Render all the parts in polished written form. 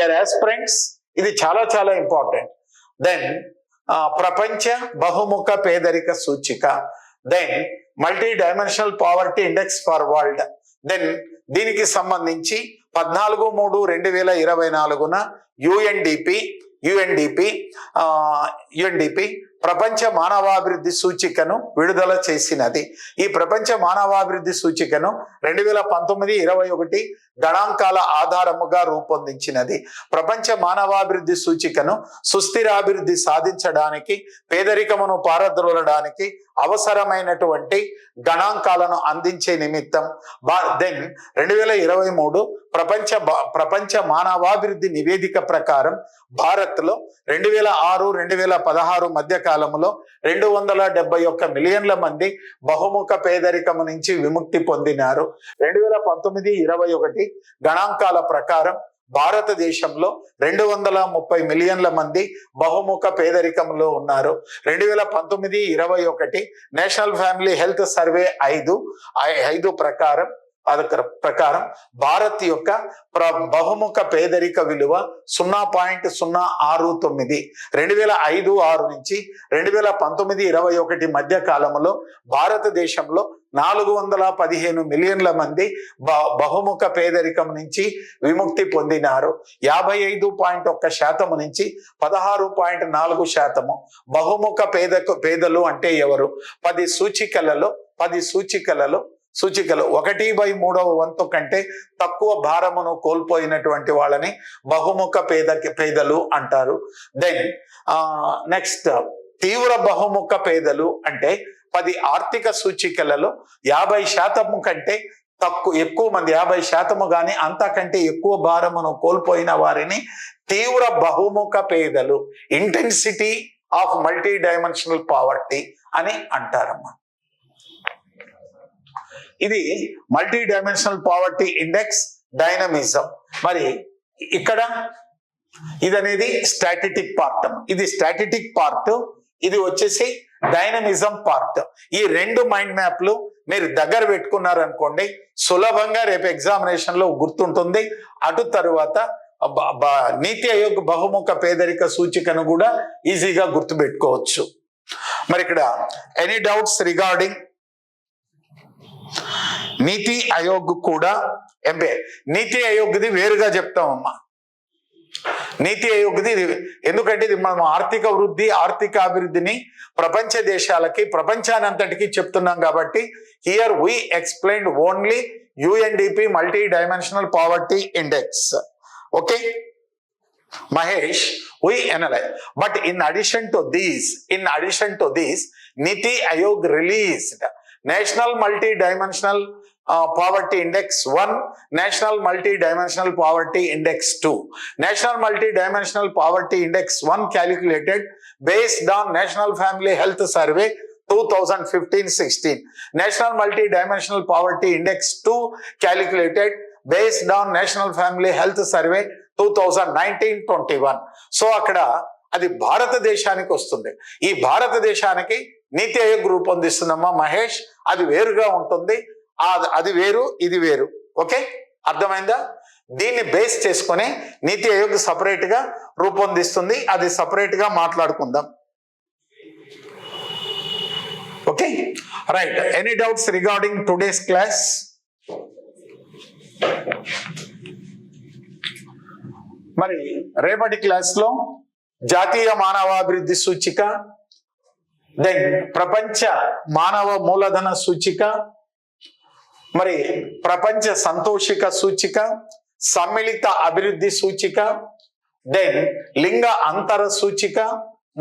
Dear aspirants, ఇది చాలా చాలా ఇంపార్టెంట్. దెన్ ప్రపంచ బహుముఖ పేదరిక సూచిక, then multi dimensional poverty index for world. Then దీనికి సంబంధించి 14/3/2024 యుఎన్డిపి ప్రపంచ మానవాభివృద్ధి సూచికను విడుదల చేసినది. ఈ ప్రపంచ మానవాభివృద్ధి సూచికను 2019-21 గణాంకాల ఆధారముగా రూపొందించినది. ప్రపంచ మానవాభివృద్ధి సూచికను సుస్థిరాభివృద్ధి సాధించడానికి, పేదరికమును పారద్రోలడానికి అవసరమైనటువంటి గణాంకాలను అందించే నిమిత్తం దెన్ 2023 ప్రపంచ మానవాభివృద్ధి నివేదిక ప్రకారం భారత్లో 2006-2016 మధ్య కాలంలో 271 మిలియన్ల మంది బహుముఖ పేదరికము నుంచి విముక్తి పొందినారు. 2019-21 గణాంకాల ప్రకారం భారతదేశంలో 230 మిలియన్ల మంది బహుముఖ పేదరికంలో ఉన్నారు. 2019-21 నేషనల్ ఫ్యామిలీ హెల్త్ సర్వే 5 ప్రకారం భారత్ యొక్క బహుముఖ పేదరిక విలువ 0.069. 2005-6 నుంచి 2019-21 మధ్య కాలంలో భారతదేశంలో 415 మిలియన్ల మంది బహుముఖ పేదరికం నుంచి విముక్తి పొందినారు. 55.1% నుంచి 16.4%. బహుముఖ పేదలు అంటే ఎవరు? 10 సూచికలలో 1/3 వంతు కంటే తక్కువ భారమును కోల్పోయినటువంటి వాళ్ళని బహుముఖ పేదలు అంటారు. దెన్ నెక్స్ట్ తీవ్ర బహుముఖ పేదలు అంటే 10 ఆర్థిక సూచికలలో 50% కంటే ఎక్కువ మంది, 50% కానీ అంతకంటే ఎక్కువ భారమును కోల్పోయిన వారిని తీవ్ర బహుముఖ పేదలు, intensity of multi dimensional poverty అని అంటారమ్మా. ఇది multi dimensional poverty index dynamism. మరి ఇక్కడ ఇది అనేది స్టాటిటిక్ పార్ట్. ఇది స్టాటిటిక్ పార్ట్, ఇది వచ్చేసి డైనమిజం పార్ట్. ఈ 2 మైండ్ మ్యాప్లు మీరు దగ్గర పెట్టుకున్నారనుకోండి, సులభంగా రేపు ఎగ్జామినేషన్ లో గుర్తుంటుంది. అటు తరువాత నీతి ఆయోగ్ బహుముఖ పేదరిక సూచికను కూడా ఈజీగా గుర్తుపెట్టుకోవచ్చు. మరి ఇక్కడ ఎనీ డౌట్స్ రిగార్డింగ్ నీతి ఆయోగ్ కూడా నీతి ఆయోగ్ది వేరుగా చెప్తామమ్మా. నీతి ఆయోగ్ది ఎందుకంటే ఇది మనం ఆర్థిక వృద్ధి, ఆర్థిక అభివృద్ధిని ప్రపంచ దేశాలకి, ప్రపంచానంతటికి చెప్తున్నాం కాబట్టి here we explained only UNDP multi dimensional poverty index. Okay Mahesh, we analyze. But in addition to this, Niti Aayog released National Multi-Dimensional Poverty Index 1, National Multi-Dimensional Poverty Index 2. National Multi-Dimensional Poverty Index 1 calculated based on National Family Health Survey 2015-16. National Multi-Dimensional Poverty Index 2 calculated based on National Family Health Survey 2019-21. So అక్కడ అది భారతదేశానికి వస్తుంది. ఈ భారతదేశానికి నీతి ఆయోగ్ రూపొందిస్తుందమ్మా మహేష్. అది వేరుగా ఉంటుంది, అది వేరు, ఇది వేరు. ఓకే, అర్థమైందా? దీన్ని బేస్ చేసుకొని నీతి ఆయోగ్ సపరేట్ గా రూపొందిస్తుంది. అది సపరేట్ గా మాట్లాడుకుందాం. Okay, right. Any doubts regarding today's class? మరి రేపటి క్లాస్ లో జాతీయ మానవాభివృద్ధి సూచిక, దెన్ ప్రపంచ మానవ మూలధన సూచిక, మరి ప్రపంచ సంతోషిక సూచిక, సమ్మిళిత అభివృద్ధి సూచిక, దెన్ లింగ అంతర సూచిక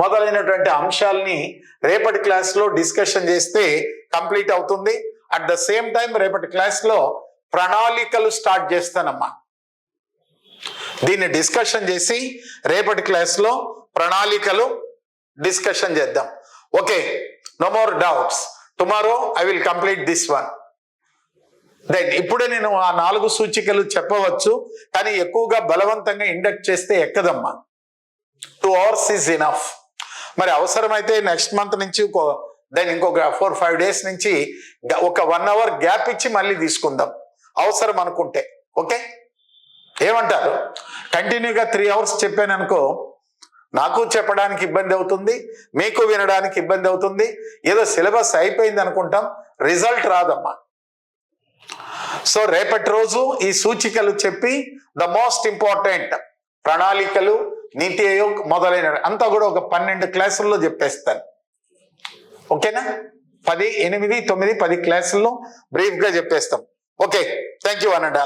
మొదలైనటువంటి అంశాలని రేపటి క్లాస్ లో డిస్కషన్ చేస్తే కంప్లీట్ అవుతుంది. అట్ ద సేమ్ టైం రేపటి క్లాస్ లో ప్రణాళికలు స్టార్ట్ చేస్తానమ్మా. దీన్ని డిస్కషన్ చేసి రేపటి క్లాస్ లో ప్రణాళికలు డిస్కషన్ చేద్దాం. Okay, no more doubts. Tomorrow I will complete this one. Then ఇప్పుడే నేను ఆ 4 సూచికలు చెప్పవచ్చు, కానీ ఎక్కువగా బలవంతంగా ఇండక్ట్ చేస్తే ఎక్కదమ్మా. 2 hours ఈజ్ ఇనఫ్. మరి అవసరమైతే నెక్స్ట్ మంత్ నుంచి దెన్ ఇంకొక 4-5 days నుంచి ఒక 1 hour గ్యాప్ ఇచ్చి మళ్ళీ తీసుకుందాం అవసరం అనుకుంటే. ఓకే, ఏమంటారు? కంటిన్యూగా 3 hours చెప్పాను అనుకో, నాకు చెప్పడానికి ఇబ్బంది అవుతుంది, మీకు వినడానికి ఇబ్బంది అవుతుంది, ఏదో సిలబస్ అయిపోయింది అనుకుంటాం, రిజల్ట్ రాదమ్మా. సో రేపటి రోజు ఈ సూచికలు చెప్పి ద మోస్ట్ ఇంపార్టెంట్ ప్రణాళికలు, నీతి ఆయోగ్ మొదలైన అంతా కూడా ఒక 12 క్లాసుల్లో చెప్పేస్తాను. ఓకేనా? 10, 8, 9, 10 క్లాసుల్లో బ్రీఫ్గా చెప్పేస్తాం. ఓకే, థ్యాంక్ యూ అనండి.